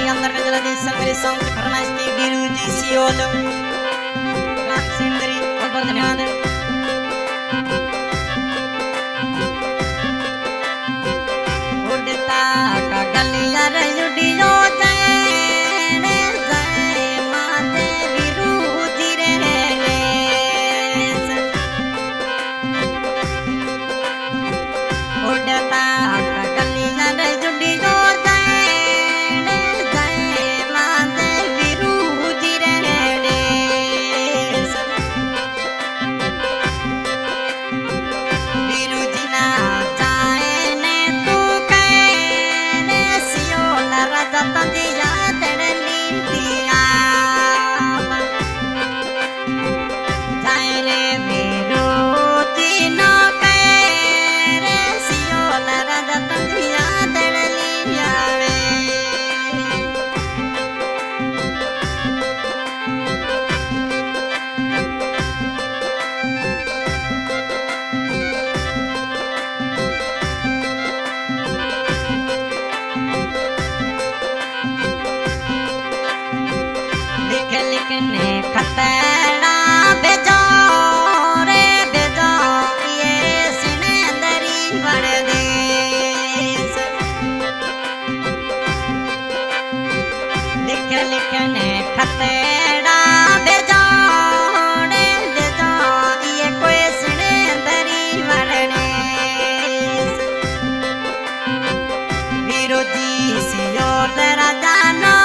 अंदर में जला देश मेरे सॉन्ग की फरमाइश की वीरू जी सियोल सिंदरी बहुत बहुत धन्यवाद उड़ता का गलिया रे उड़ियो खतरा बेजो रे बेजो ये सिनेंदरी बड़देस लिखने खतरा बेजो रे बेजो ये कोई सिनेंदरी बड़देस विरोधी सियोल राजानो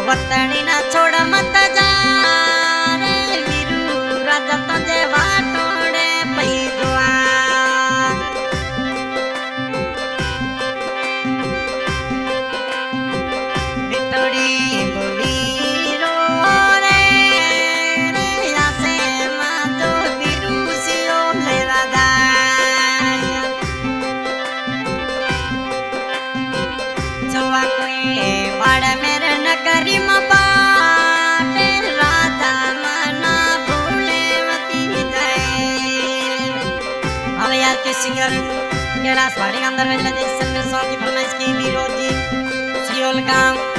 वतनी ना छोड़ मत जा रे वीरू राजा तुझे वाटोड़े पैदुआ बिटोड़ी वीरो रे यासे मातो वीरू सियो ले राजा जोआ कोई बड़ मेरे नगरी बाटे राधा मना भूले मती जाए अब यार के सिंगर कैलाश वाड़ी अंदर में लगे संदेश की फरमाइश की वीरो जी सियोल गांव